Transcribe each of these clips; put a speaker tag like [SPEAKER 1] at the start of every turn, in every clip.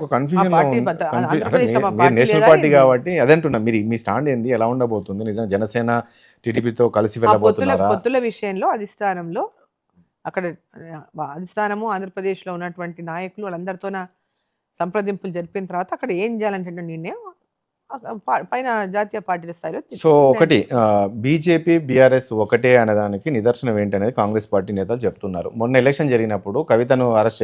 [SPEAKER 1] ఒక కన్ఫ్యూజన్
[SPEAKER 2] ఆంధ్రప్రదేశ్ మా
[SPEAKER 1] మీరు
[SPEAKER 2] పార్టీ
[SPEAKER 1] నేషనల్
[SPEAKER 2] లేదా
[SPEAKER 1] పార్టీ
[SPEAKER 2] ఏంది?
[SPEAKER 1] కాబట్టి అదే అంటున్నా, మీరు మీ స్టాండ్ ఏంది, ఎలా ఉండబోతుంది, నిజంగా జనసేన టీడీపీతో కలిసి
[SPEAKER 2] ఆ పొత్తుల
[SPEAKER 1] వెళ్ళబోతున్నారా?
[SPEAKER 2] పొత్తుల విషయంలో అధిష్టానంలో అక్కడ అధిష్టానము ఆంధ్రప్రదేశ్లో ఉన్నటువంటి నాయకులు వాళ్ళందరితోన సంప్రదింపులు జరిపిన తర్వాత అక్కడ ఏం చేయాలంటే నిర్ణయం పైన జాతీయ పార్టీల స్థాయిలో
[SPEAKER 1] సో ఒకటి బీజేపీ బీఆర్ఎస్ ఒకటే అనేదానికి నిదర్శనం ఏంటి అనేది కాంగ్రెస్ పార్టీ నేతలు చెప్తున్నారు. మొన్న ఎలక్షన్ జరిగినప్పుడు కవితను అరెస్ట్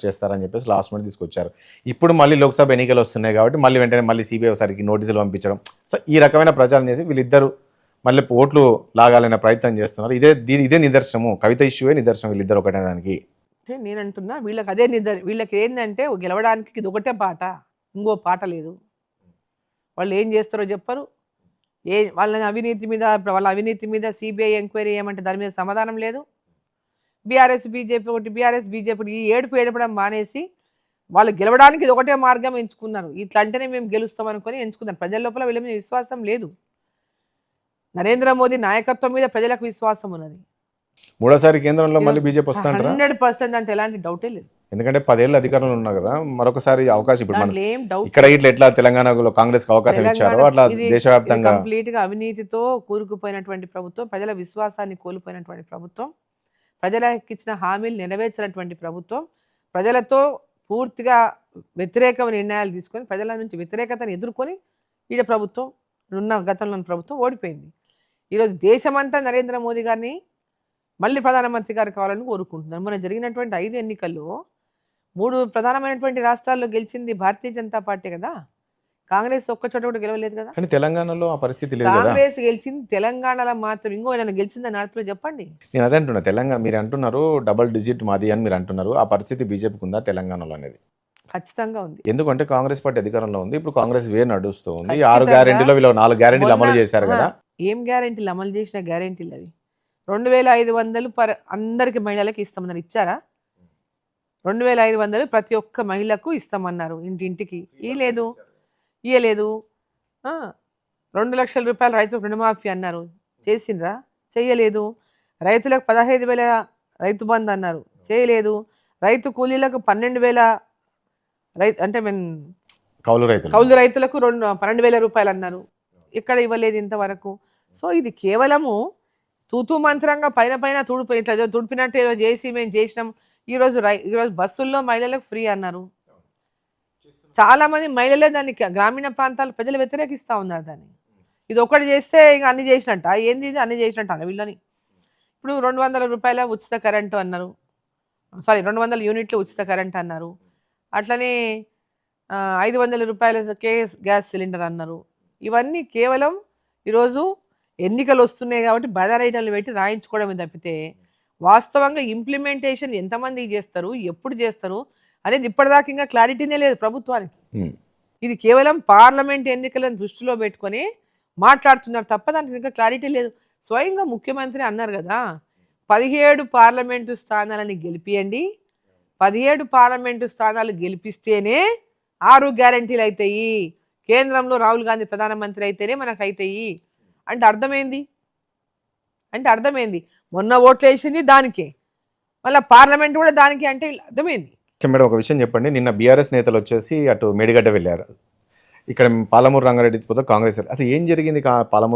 [SPEAKER 1] చేస్తారని చెప్పేసి లాస్ట్ మినిట్ తీసుకొచ్చారు. ఇప్పుడు మళ్ళీ లోక్సభ ఎన్నికలు వస్తున్నాయి కాబట్టి మళ్ళీ వెంటనే మళ్ళీ సిబిఐ ఒకసారికి నోటీసులు పంపించడం, సో ఈ రకమైన ప్రచారం చేసి వీళ్ళిద్దరు మళ్ళీ ఓట్లు లాగాలనే ప్రయత్నం చేస్తున్నారు. ఇదే నిదర్శనము, కవిత ఇష్యూవే నిదర్శనం వీళ్ళిద్దరు ఒకటే దానికి.
[SPEAKER 2] నేను అంటున్నా వీళ్ళకి అదే వీళ్ళకి ఏంటంటే గెలవడానికి ఇది ఒకటే పాట, ఇంకో పాట లేదు. వాళ్ళు ఏం చేస్తారో చెప్పరు. వాళ్ళ అవినీతి మీద సిబిఐ ఎంక్వైరీ ఏమంటే దాని మీద సమాధానం లేదు. బీఆర్ఎస్ బీజేపీ ఈ ఏడపడం మానేసి వాళ్ళు గెలవడానికి ఇది ఒకటే మార్గం ఎంచుకున్నారు. ఇట్లా అంటేనే మేము గెలుస్తాం అనుకుని ఎంచుకున్నారు. ప్రజల లోపల వీళ్ళ మీద విశ్వాసం లేదు. నరేంద్ర మోదీ నాయకత్వం మీద ప్రజలకు విశ్వాసం ఉన్నది.
[SPEAKER 1] మూడోసారి కేంద్రంలో మళ్ళీ బీజేపీ వస్తాంటారా?
[SPEAKER 2] 100% అంటే ఎలాంటి డౌటే లేదు.
[SPEAKER 1] ఎందుకంటే 10 ఏళ్ళు అధికారంలో ఉన్నారు కదా, మరొకసారి అవకాశం ఇప్పుడు ఇక్కడ ఎట్లా తెలంగాణలో కాంగ్రెస్ అవకాశం ఇచ్చారో అట్లా దేశవ్యాప్తంగా
[SPEAKER 2] కంప్లీట్ గా అవినీతితో కూరుకుపోయినటువంటి ప్రభుత్వం, ప్రజల విశ్వాసాన్ని కోల్పోయినటువంటి ప్రభుత్వం, ప్రజలకు ఇచ్చిన హామీలు నెరవేర్చినటువంటి ప్రభుత్వం, ప్రజలతో పూర్తిగా వ్యతిరేక నిర్ణయాలు తీసుకొని ప్రజల నుంచి వ్యతిరేకతను ఎదుర్కొని ఈడ ప్రభుత్వం గతంలోని ప్రభుత్వం ఓడిపోయింది. ఈరోజు దేశమంతా నరేంద్ర మోదీ గారిని మళ్ళీ ప్రధానమంత్రి గారు కావాలని కోరుకుంటున్నారు. మొన్న జరిగినటువంటి 5 ఎన్నికల్లో 3 ప్రధానమైనటువంటి రాష్ట్రాల్లో గెలిచింది భారతీయ జనతా పార్టీ కదా. కాంగ్రెస్ ఒక్క చోట కూడా గెలవలేదు కదా.
[SPEAKER 1] కానీ తెలంగాణలో ఆ పరిస్థితి లేదు కదా.
[SPEAKER 2] కాంగ్రెస్ గెలిచింది తెలంగాణలో మాత్రం. ఇంకో ఏదైనా గెలిచిందని అర్థంలో చెప్పండి.
[SPEAKER 1] నేను అదే అంటున్నా, తెలంగాణ మీరు అంటున్నారు డబుల్ డిజిట్ మాది అని మీరు అంటున్నారు. ఆ పరిస్థితి బీజేపీకి ఉందా తెలంగాణలో అనేది?
[SPEAKER 2] ఖచ్చితంగా ఉంది.
[SPEAKER 1] ఎందుకంటే కాంగ్రెస్ పార్టీ అధికారంలో ఉంది. ఇప్పుడు కాంగ్రెస్ వే నడుస్తూ ఉంది. 6 గ్యారెంటీలో వీళ్ళు 4 గ్యారెంటీలు అమలు చేశారు కదా.
[SPEAKER 2] ఏం గ్యారెంటీలు అమలు చేసిన గ్యారెంటీలు అవి? 2500 అందరికి మహిళలకు ఇస్తామన్నారు. ఇచ్చారా? 2500 ప్రతి ఒక్క మహిళకు ఇస్తామన్నారు ఇంటింటికి. ఇయ్యలేదు. 2 లక్షల రూపాయలు రైతులకు రుణమాఫీ అన్నారు. చేసిండ్రా? చెయ్యలేదు. రైతులకు 15,000 రైతు బంధు అన్నారు. చేయలేదు. రైతు కూలీలకు 12,000 అంటే కౌలు రైతులకు 12,000 రూపాయలు అన్నారు. ఇక్కడ ఇవ్వలేదు ఇంతవరకు. సో ఇది కేవలము తూతూ మంత్రంగా పైన తుడిపినట్టు ఏదో చేసి మేము చేసినాం. ఈరోజు బస్సుల్లో మహిళలకు ఫ్రీ అన్నారు. చాలా మంది మహిళలే దాన్ని గ్రామీణ ప్రాంతాల ప్రజలు వ్యతిరేకిస్తూ ఉన్నారు దాన్ని. ఇది ఒకటి చేస్తే ఇంకా అన్ని చేసినట్ట. ఏంది ఇది అన్ని చేసినట్టు అన్న వీళ్ళని. ఇప్పుడు 200 రూపాయల ఉచిత కరెంటు అన్నారు. 200 యూనిట్లు ఉచిత కరెంట్ అన్నారు. అట్లనే 500 రూపాయల గ్యాస్ సిలిండర్ అన్నారు. ఇవన్నీ కేవలం ఈరోజు ఎన్నికలు వస్తున్నాయి కాబట్టి బదారైటలు పెట్టి రాయించుకోవడమే తప్పితే వాస్తవంగా ఇంప్లిమెంటేషన్ ఎంతమంది చేస్తారు, ఎప్పుడు చేస్తారు అనేది ఇప్పటిదాకా ఇంకా క్లారిటీనే లేదు ప్రభుత్వానికి. ఇది కేవలం పార్లమెంట్ ఎన్నికలను దృష్టిలో పెట్టుకొని మాట్లాడుతున్నారు తప్ప దానికి ఇంకా క్లారిటీ లేదు. స్వయంగా ముఖ్యమంత్రి అన్నారు కదా, 17 పార్లమెంటు స్థానాలని గెలిపియండి, 17 పార్లమెంటు స్థానాలు గెలిపిస్తేనే 6 గ్యారెంటీలు అవుతాయి, కేంద్రంలో రాహుల్ గాంధీ ప్రధానమంత్రి అయితేనే మనకు అవుతాయి అంటే అర్థమైంది. మొన్న ఓట్లు వేసింది దానికే, మళ్ళీ పార్లమెంట్ కూడా దానికి అంటే అర్థమైంది.
[SPEAKER 1] మేడం ఒక విషయం చెప్పండి, నిన్న బీఆర్ఎస్ నేతలు వచ్చేసి అటు మేడిగడ్డ వెళ్ళారు, ఇక్కడ పాలమూరు రంగారెడ్డి పోతే కాంగ్రెస్, అసలు ఏం జరిగింది పాలమూరు